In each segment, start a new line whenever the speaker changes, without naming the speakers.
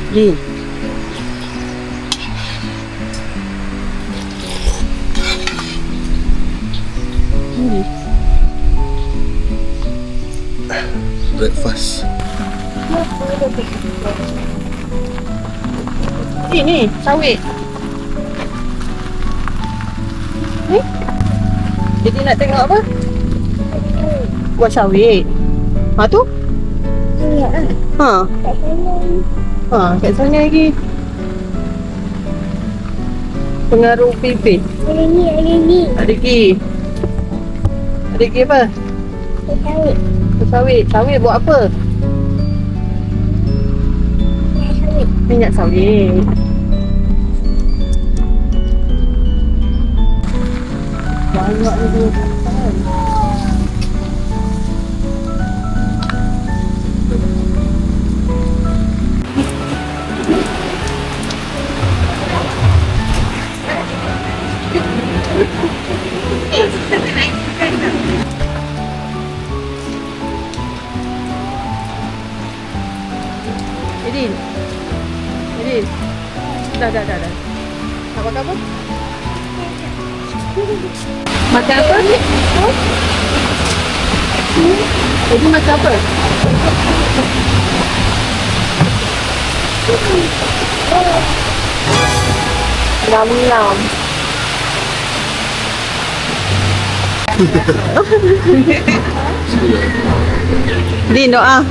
Din.
Breakfast.
Ni, sawit. Ni? Jadi nak tengok apa? Buat sawit. Ha tu? Ha. Ha, kat sana lagi. Pengaruh pipi.
Ada ni.
Ada lagi. Ada lagi apa?
Sawit.
Sawit. Sawit buat apa?
Sawit.
Minyak sawit. Banyak ni dia kan. Edin. Dah. Nak makan apa? Makan apa? Edin makan apa? Lam. Din doa.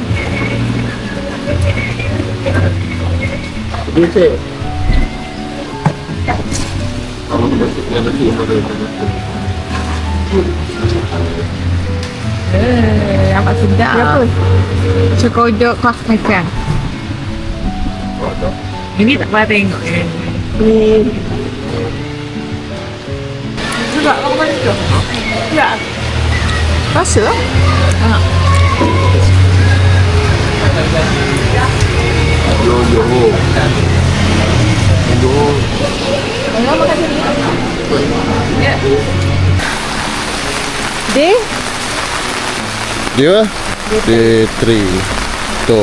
Dia cek. Kalau masuk yang lagi
Nampak sedap.
Apa?
Cekodok kuah kacang. Ini tak pernah tengok kan.
Ni
Juga kau makan tu? Ya.
rasa lah.
Yo.
Kau makan sini. Ya.
Din.
Dia? Day 3. Tu.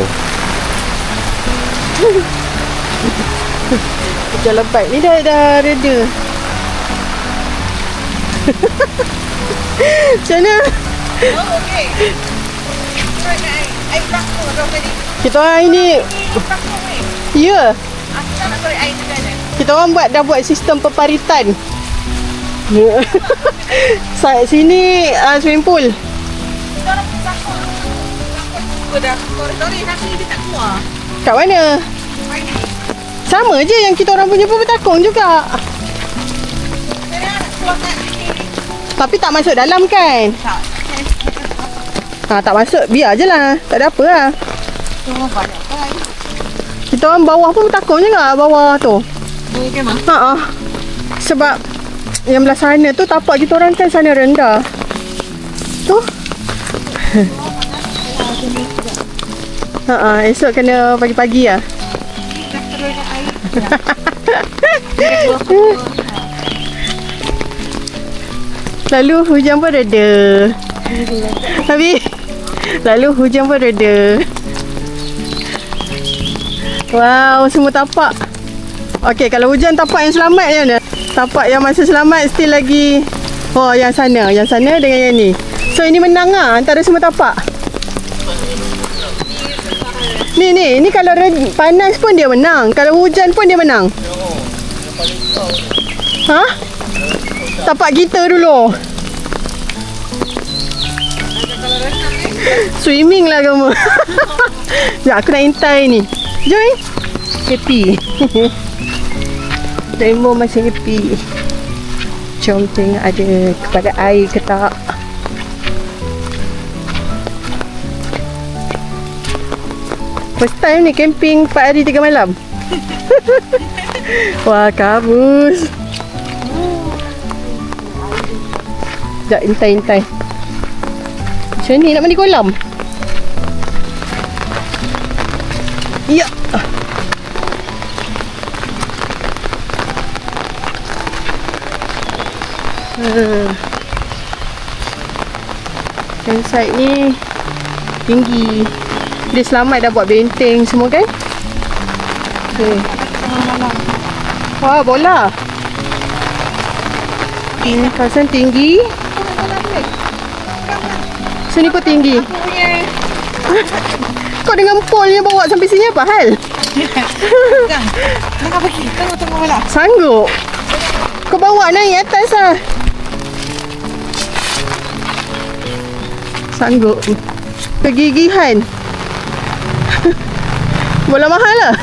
Hujan lebat ni dah reda. Macam mana?
Oh, okey. Air bakar dah tadi.
Kita orang ini,
Bakar ni.
ya,
Asal nak korek air ke sana?
kita orang buat sistem peparitan. Sini swimming pool.
Kita orang pun bakar. Bakar dah koridor ni tapi dia tak keluar.
Kat mana? Sama je yang kita orang punya pun bertakung juga.
Saya nak keluar kat sini.
Tapi tak masuk dalam kan?
Tak.
Tak masuk, biar je lah. Tak ada apa lah.
Cuma banyak kan.
Kita orang bawah pun bertakung juga, bawah tu.
Ni ke mah?
Sebab yang belah sana tu tapak kita orang kan sana rendah. Tu. Esok kena pagi-pagi lah.
Dah turun air.
Lalu hujan pun reda. Habis lalu hujan pun reda. Wow, semua tapak. Okey, kalau hujan tapak yang selamat je mana? Tapak yang masih selamat still lagi. Oh, yang sana dengan yang ni. So ini menang lah antara semua tapak. Ni kalau panas pun dia menang. Kalau hujan pun dia menang. Ha? Tapak kita dulu. Swimming lah kamu. Ya, aku nak intai ni. Jom. Happy. Rainbow masih happy. Jom tengok ada kepada air ke tak. First time ni camping 4 hari 3 malam. Wah, kabus. Sekejap, intai. Macam ni nak mandi kolam. Ya. Campsite ni tinggi. Dia selamat dah buat benteng semua kan. Okay. Wah, bola. Ini kawasan tinggi. Sini pun tinggi. Kau dengan polnya bawa sampai sini apa hal?
Jangan pergi. Tengok bola.
Sanggup. Kau bawa naik atas lah. Sanggup. Kegigihan. Bola mahal lah.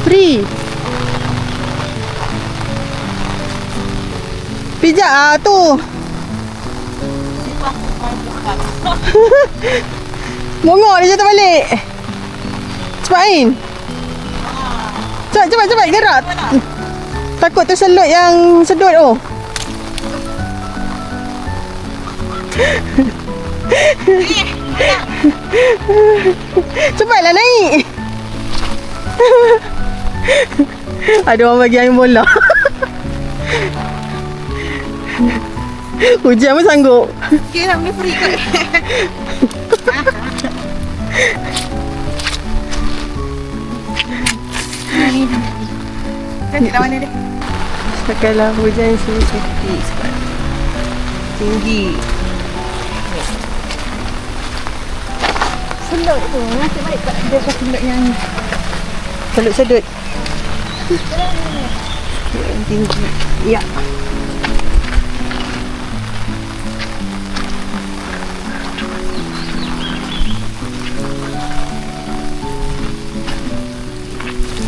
Free. Pijak tu. Mongok dia jatuh balik. Cepatin. Cepat gerak. Takut terselut yang sedut tu. Cepatlah naik. Ada orang bagi air bola. Hujan pun sanggup.
Okay, nak boleh free kot. Cantik lah mana dia?
Setakarlah hujan sini cantik sekali. Tinggi.
Seluk tu. Nasib baik tak ada seluk yang ni.
Sedut. Yang tinggi. Ya.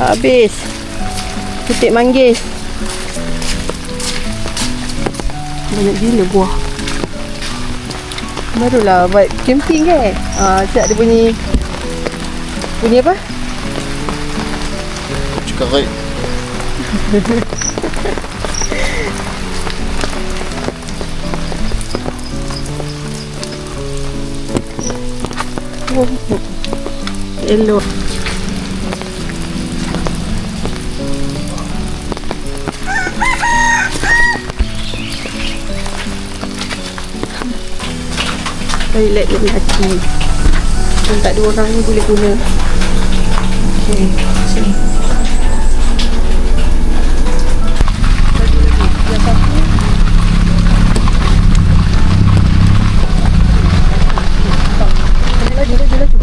Habis. Putik manggis. Banyak gila buah. Barulah buat camping kan. Sekejap dia bunyi apa?
Cakap right.
Elok. Toilet yang lelaki. Dan tak ada orang ni boleh guna. Okay, sini. Laju.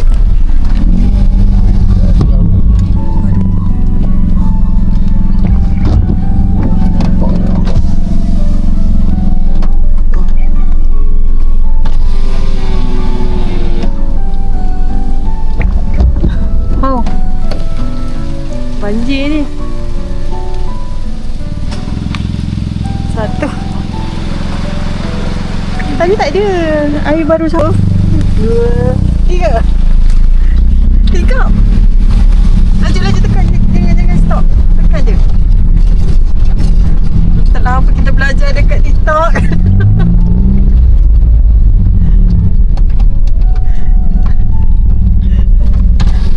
Banjir ni. Satu. Tadi tak ada. Air baru satu. Dua. Tiga. Laju tekan. Jangan stop. Tekan je. Tak lama kita belajar dekat TikTok.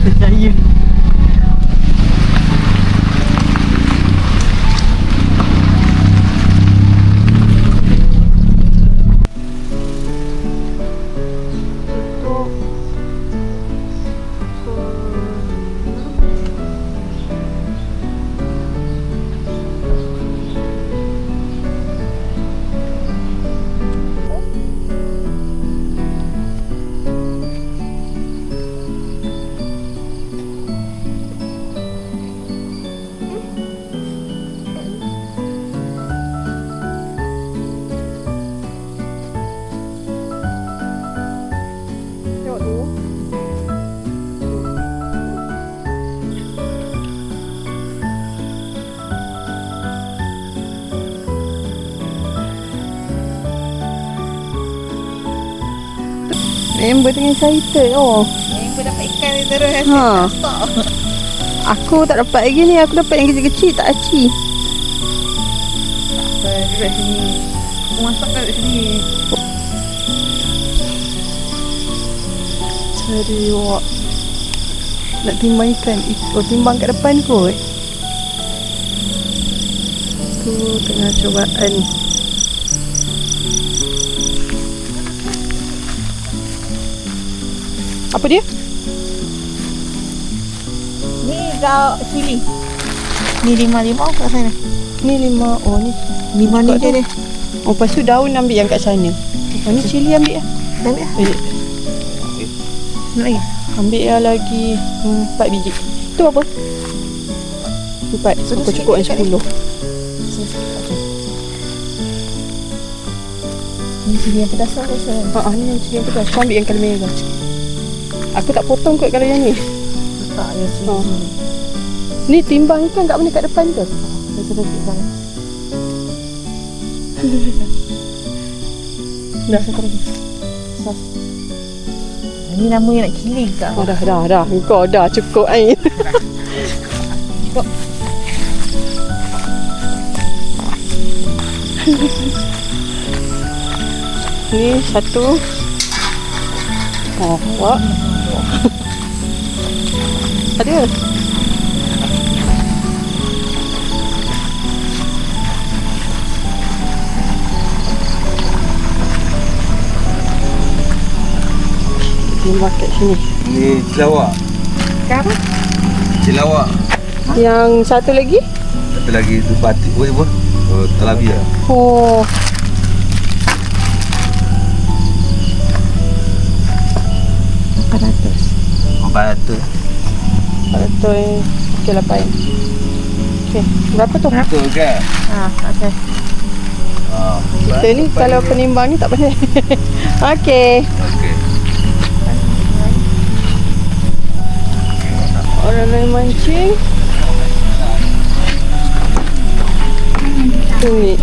Percaya. Member dengan excited.
Member dapat ikan terus.
Ha. Aku tak dapat lagi ni. Aku dapat yang kecil-kecil tak aci.
Dekat sini. Aku masak kat sini.
Cari awak. Nak timbang ikan. Timbang kat depan kot. Tu tengah cobaan. Apa dia?
Ni kau cili. Ni 5 kat sana.
Ni 5. Oh ni.
5 ni je dia.
Oh, lepas tu daun ambil yang kat sana. Oh, ni cili ambil lah.
Dah ambil lah.
Eh,
Nak lagi?
ambil yang lagi 4 biji. Tu apa? 4. So,
Sudah
cukup yang
sikit
10.
Okay. Ni cili yang pedas lah rasa.
Ni yang cili yang pedas. Kau ambil yang kalau merah. Aku tak potong kot kalau yang ni.
Tak ada cili.
Oh. Ni timbang ikan kat mana kat depan tu?
Saya sudah timbang.
Dah.
Satu lagi. Sos. Ni nama yang nak kiling kat.
Oh, dah. Kau dah cukup air.
Cukup.
Ni satu. Oh, awak. Ada. Timbang kat sini.
Ni cilawak.
Apa?
Cilawak.
Yang satu lagi?
Satu lagi tu batik. Apa? Oh, talabia.
Oh.
Batu.
Betul. Okey, 8. Okey, berapa tu?
Betul kan?
Okay.
Kita ni kalau penimbang ni tak pandai. Okey.
Okey.
Orang lain mancing. Ni.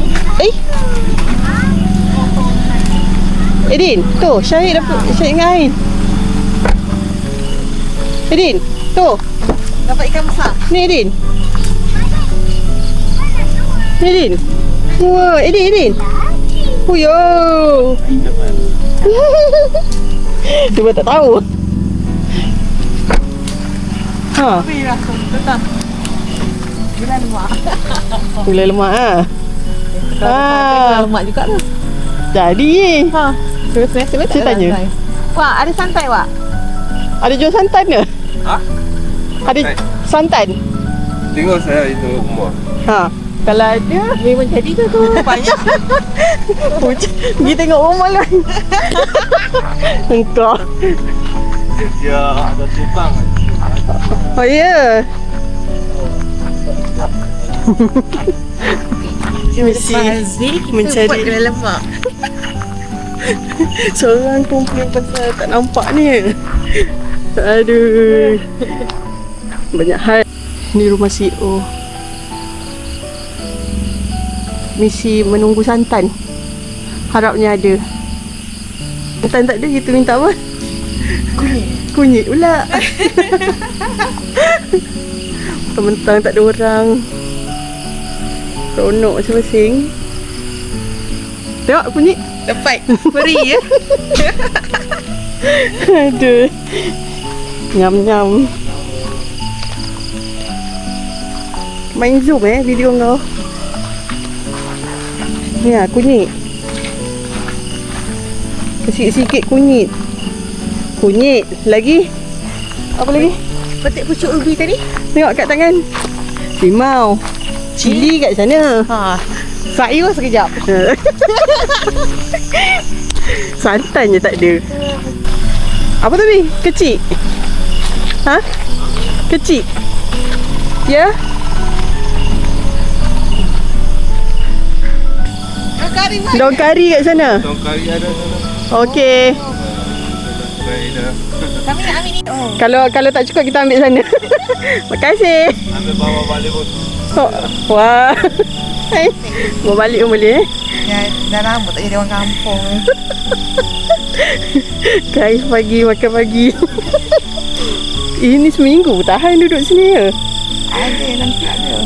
Edin, tu Syahid dapat Syahid dengan Ain. Edin, tu.
Dapat ikan besar.
Ni Edin. Ni Edin. Wah, Edin. Huyo. Cuba tak tahu. Ha,
Wih rasa. Betul. Gula lemak.
gula lemak ah.
Gula lemak juga tu.
Jadi.
Ha. Saya
tanya.
Wah, ada santai wak.
Ada jual santan ke?
Ha?
Ada santan?
Tengok saya itu rumah.
Ha. Kalau ada,
Memang jadi ke tu? Banyak.
pergi tengok rumah lah. Engkau.
Dia ada simpang.
Oh ya. Mesti mencari.
Buat gula lemak.
Seorang komplain pasal tak nampak ni. Aduh. Banyak hal. Ni rumah CEO. Misi menunggu santan. Harapnya ada. Santan tak ada, kita minta apa? Kunyit pula. Mentang-mentang tak ada orang. Seronok masing-masing. Tengok kunyit.
Dapat. Free ya.
Aduh. Nyam-nyam. Main zoom video kau. Ni lah kunyit. Kasih sikit kunyit. Kunyit. Lagi. Apa lagi?
Petik pucuk ubi tadi.
Tengok kat tangan. Limau. Cili kat sana.
Ha. Sayur sekejap.
Santan je tak ada. Apa tadi? Kecil? Ha? Kecil? Ya?
Kari mana?
Daun kari kat sana.
Tong kari ada sana.
Okey.
Baik dah.
Kami nak ambil ni. Oh.
Kalau tak cukup kita ambil sana. Makasih.
Ambil bawa balik pun.
Oh, wah. Hai. Bawa balik pun boleh
Dah lama tak jadi orang kampung.
Kari pagi, makan pagi. Ini seminggu tahan duduk sini ya.
Ada nanti ada.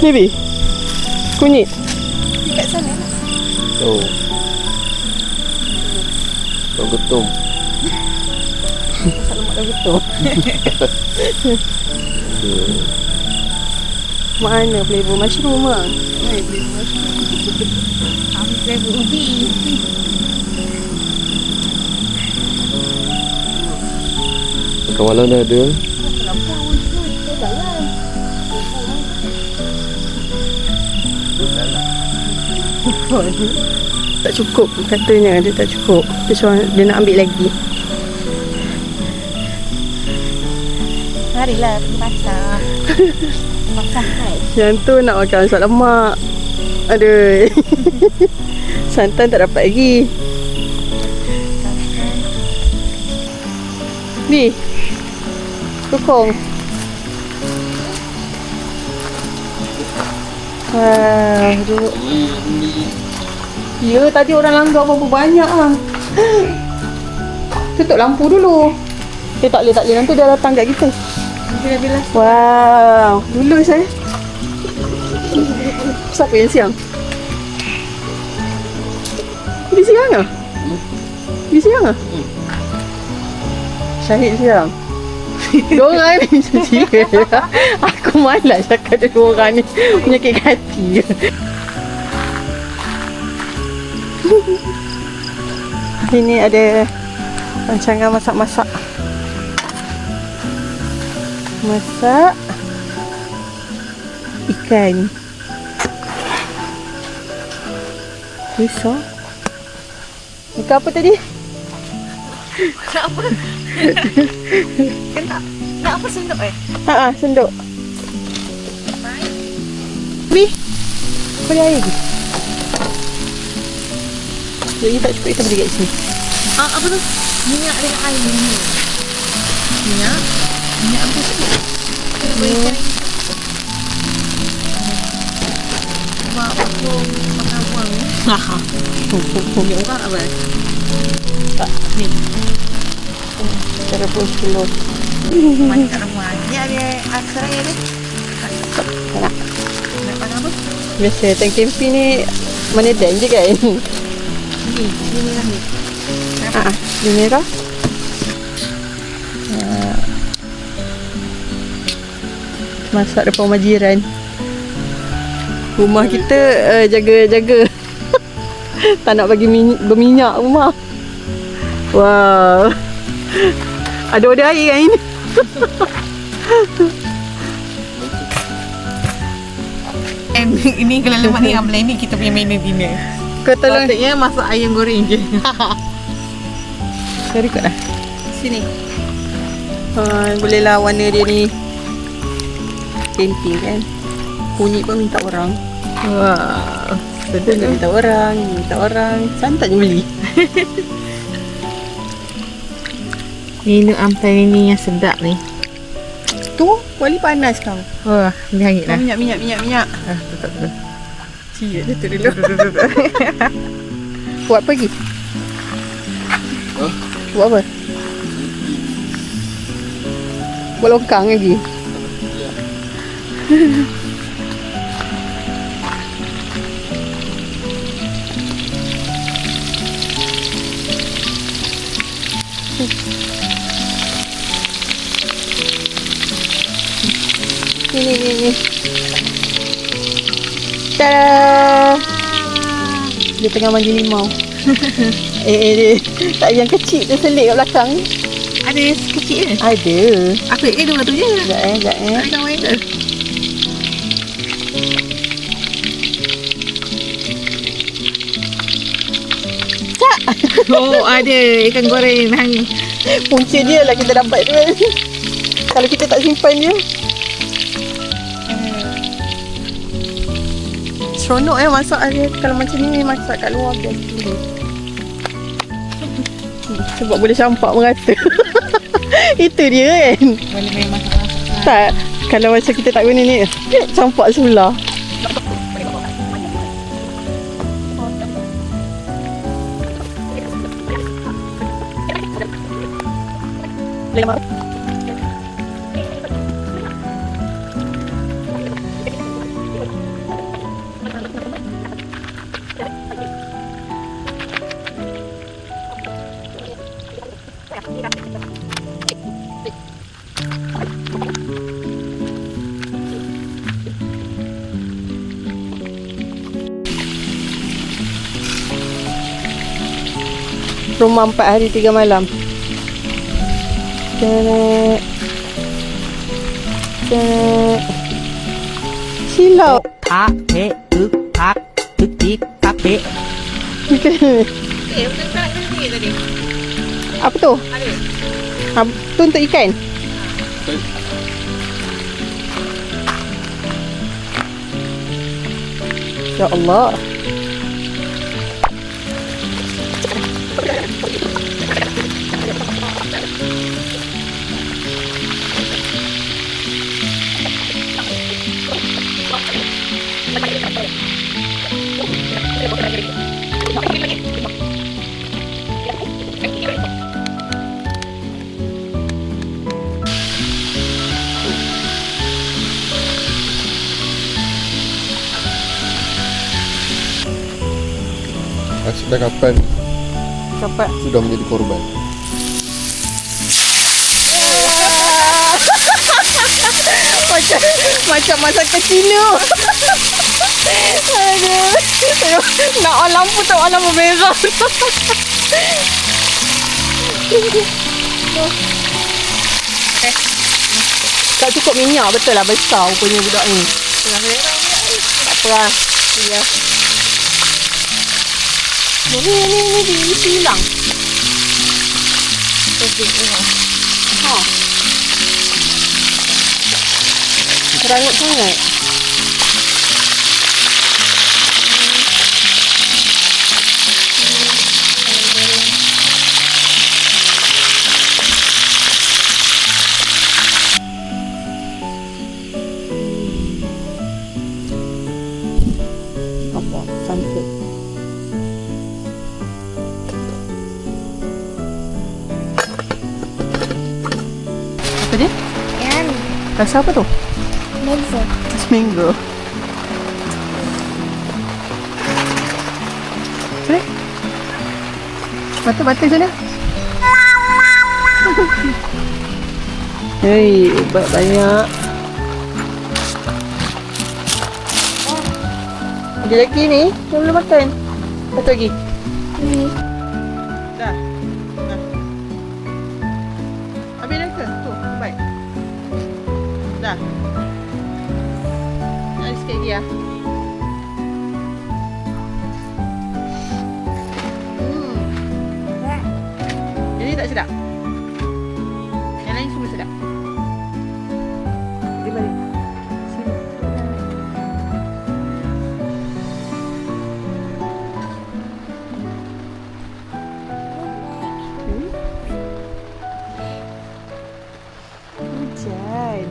Ni Bi. Kunyit.
Kat sana.
Tu. Tong getum.
Tak lemak dah betul. Mana flavor mushroom ah?
Ambil flavor ubi.
Kat malam dah ada.
Kenapa awak shoot?
Tak cukup katanya, dia tak cukup. Dia nak ambil lagi.
Marilah pergi pasar. Pasar hai.
Yang tu nak makan masak lemak. Aduh. Santan tak dapat lagi. Ni. Sokong. Wah, duduk. Ya, tadi orang langgar berapa banyak ah. Tutup lampu dulu. Tak boleh. Nanti dia datang kat kita.
Bila-bila.
Wow, dulu saya. Siapa yang siang? Dia siang ah? Dia siang ah? Syahid siang. Dua orang ni macam dia. Aku malas cakap dia dua orang ni menyakit hati. Ini ada rancangan masak-masak. Masak ikan. Besar. Ikan apa tadi?
Nak apa? Nak apa sendok
Sendok. Wih. Boleh air lagi. Jadi tak cukup kita beri kat sini.
Apa tu? Minyak dengan air ni. Minyak apa tu? Kita beri ikan lagi. Buat aku makan buang ni. Minyak orang apa?
Tak.
Ni.
Cara pun kilo.
Makan kat rumah. Ni ada asal air ni.
Tak nak.
Nak makan apa?
Biasa tank camping ni menedan je kan.
Ni lah ni.
Ini kah? Masak depan rumah jiran. Rumah kita jaga-jaga. Tak nak bagi berminyak rumah. Wow. Ada air kan ini?
Ini kalau lemak ni yang ni kita punya menu dinner.
Kau tolong.
Patutnya masak ayam goreng je.
Sorry kot lah.
Sini.
Bolehlah warna dia ni camping kan. Kunyit pun minta orang. Wah. Sedap minta orang. Santai je beli.
Minum ampai ni yang sedap ni.
Tu kuali panas kau.
Wah, ni hangit lah.
Minyak.
Tutup.
Cik, dia tu dulu. Buat apa lagi? Buat apa? Buat longkang lagi? Ni. Tada! Dia tengah mandi limau. Tak yang kecil tu selit kat belakang.
Ada kecil ke?
Ada.
Aku ingat dua tu je.
Sekejap
Ada kawan lain ke? Oh, ada ikan goreng hang.
Punca dia lah kita dapat tu kan. Kalau kita tak simpan dia. Seronok masak dia. Kalau macam ni masak kat luar best dulu. Sebab boleh campak merata. Itu dia kan.
Boleh main masak-masak.
Tak. Kalau macam kita tak guna ni, campak sebelah. Lemak. Rumah 4 hari 3 malam. Silau.
tak tik tik tak tik.
Macam tak ni tadi.
Apa tu?
Ada.
Tu untuk ikan. Ya Allah.
Sampai kapan
Sampai
sudah menjadi korban?
macam masakan Cina. Aduh. Nak on lampu tak on lampu merah. Tak cukup minyak, betul lah, besar rupanya budak ni. Tak apa lah. Ya. Ni diisi hilang. Ha. Serangut sangat. Apa? Sampai. Apa dia?
Yan.
Rasa apa tu?
Mango.
Mango. Sini. Batu-batu sana. Hei, banyak. Ada lagi ni, belum makan. Satu lagi. Dah. Dah. Habis dah ke? Tu, baik. Dah. Ada sikit lagi lah. Jadi tak sedap? Yang lain semua sedap? Dia balik. Sini. Hujan.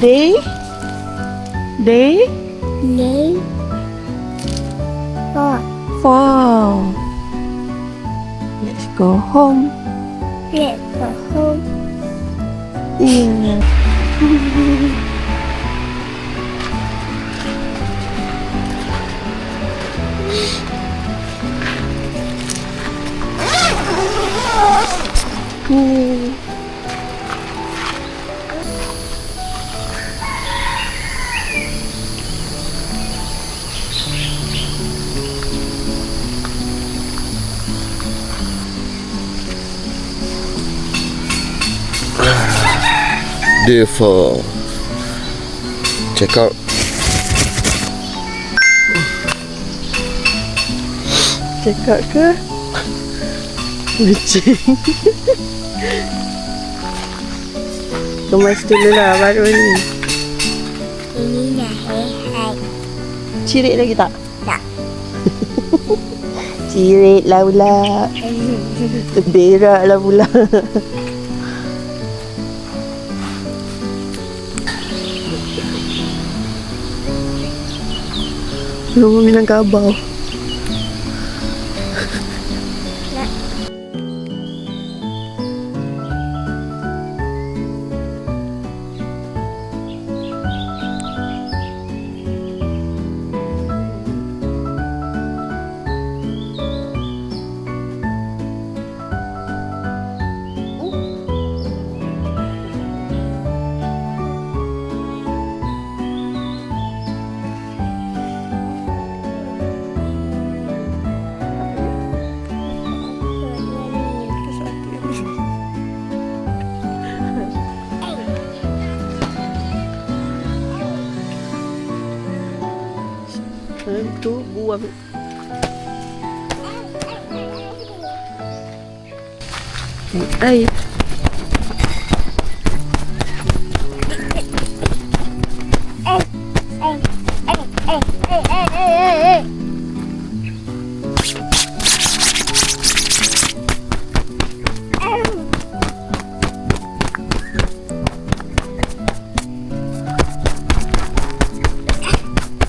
Day? Day?
Name.
Wow. Let's go home.
Let's go home.
Yeah.
Day 4. Check out.
Check out ke? Licin. kemas dulu lah baru ni.
Ini dah hai.
Cirit lagi tak?
Tak.
Cirit lah pula. Terberak lah pula. Rumah Minangkabau. Tu buang. Air.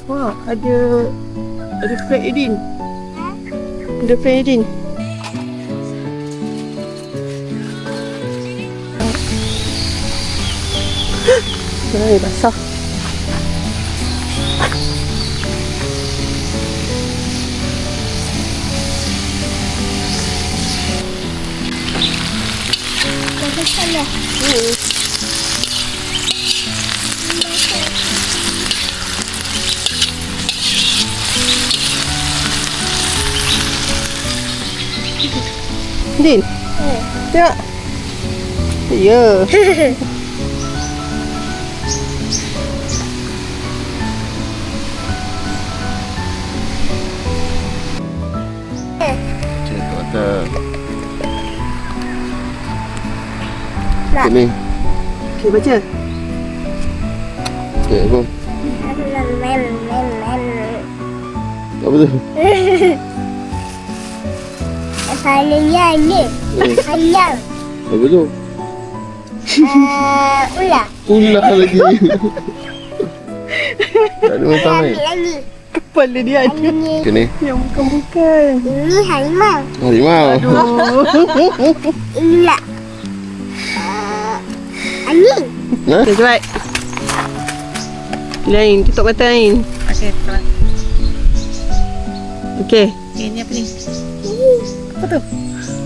Wah, ada flag Edin. Ada flag Edin. Air basah.
Bagus sana.
Din. Tengok. Ya.
Cik kat atas.
Tak.
Sini.
Okey, baca.
Cik apa? Apa tu?
Halnya ni. Halnya.
Apa tu?
Ular.
Ular lagi. Tak ada matang ni.
Lagi.
Kepala dia ada.
Ini.
Okey ni.
Yang bukan-bukan.
Ini harimau.
Harimau.
Ini lah. Anjing.
Ha?
Okey, cepat. Lain, tutup mata Ain.
Okey, teman.
Okey.
Okay, ni apa ni? Apa tu?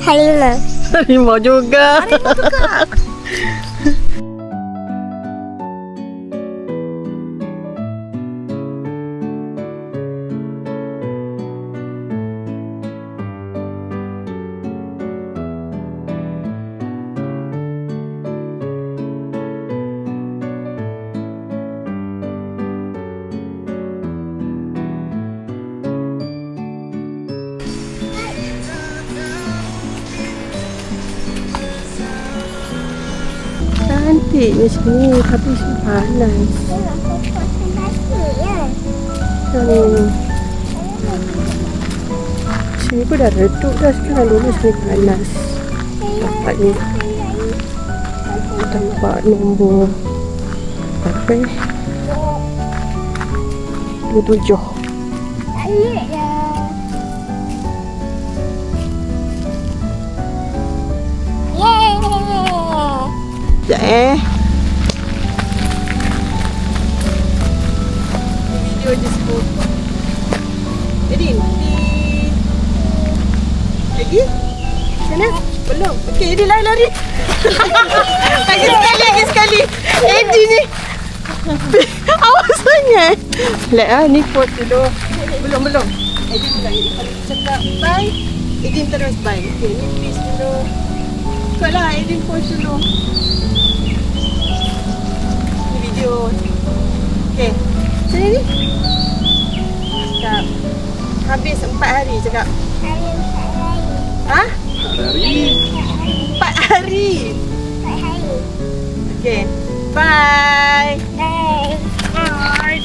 Harimau.
Harimau juga. Cantik macam ni tapi panas. Sini pun dah redup dah sekarang. Dulu sini panas. Tempat ni. Tempat nombor berapa ni? 27. Sekejap video je sebut. Edin, lagi? Sana? Belum. Okey, Edin lari. lagi sekali. Edin ni. Awas sangat. Lihat ni quote dulu. Belum. Edin bilang Edin kalau cakap bye, Edin terus bye. Okey, ni please dulu. Ikutlah Edin post dulu. Ni video. Okey. Sini ni. Cakap. Habis 4 hari cakap. Ha? 4 hari. Okey. Bye.
Bye.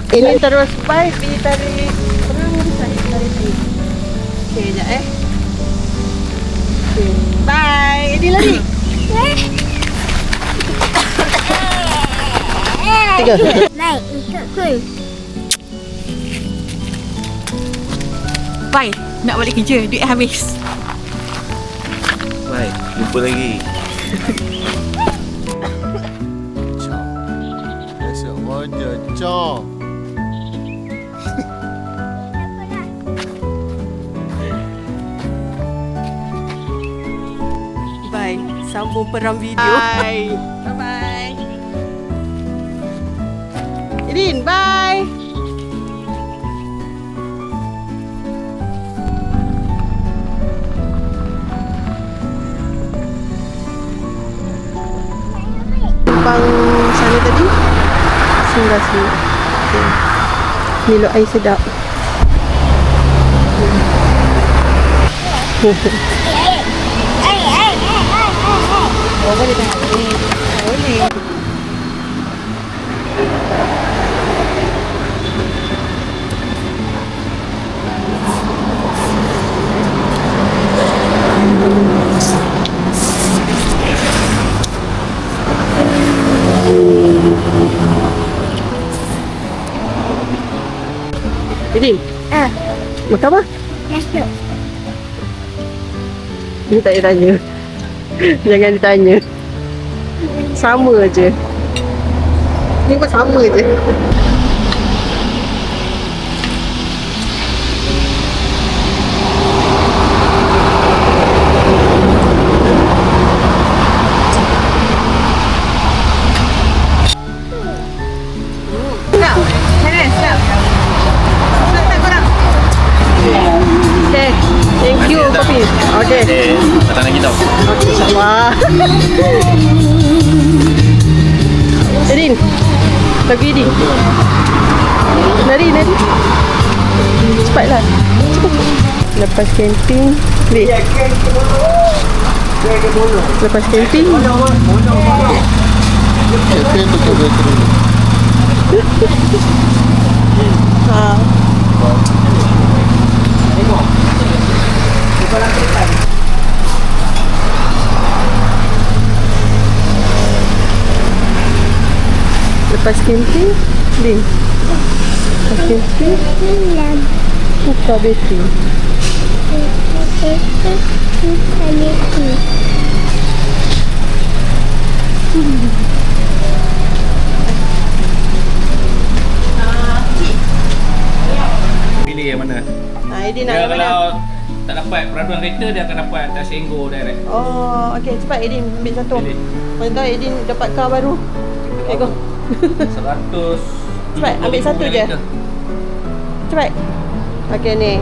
Ini terus bye. Pergi tarik. Perang saya tarik ni. Okey, sekejap Okay. Bye. Ini lari. Tiga.
Baik, ikut cool.
Bye. Nak balik kerja. Duit habis.
Baik, jumpa lagi. Ciao. Biasa wajah, ciao.
Bye. Sambung perang video. Bye. Bye-bye. Irin, bye. Tumpang sana tadi. Singgah sini. Okay. Minum air sedap.
Oh, boleh dah. Boleh.
Irin,
Ah,
makan apa?
masuk.
Ni tak payah tanya. Jangan ditanya. Sama je. Ni pun sama je. Sedap. Sedap. Sedap tak korang? Okay. Thank you kopi. Okay.
Datang lagi tau.
Okay, sama. Erin, lagi Erin. Lari. Cepatlah. Cepat. Lepas camping, lepas camping,
Camping betul betul.
lepas camping, Lin. Lepas camping,
Hilang.
buka bateri.
Hanya tu.
Pilih yang mana?
Erin nak
Dia
yang mana?
kalau tak dapat peraduan kereta, dia akan dapat touch and go direct.
Oh, okay, cepat Erin ambil satu.
Pilih.
Mana tahu Erin dapat car baru. Okay, go.
100.
Cepat, ambil satu je. Cepat. Okay, ni.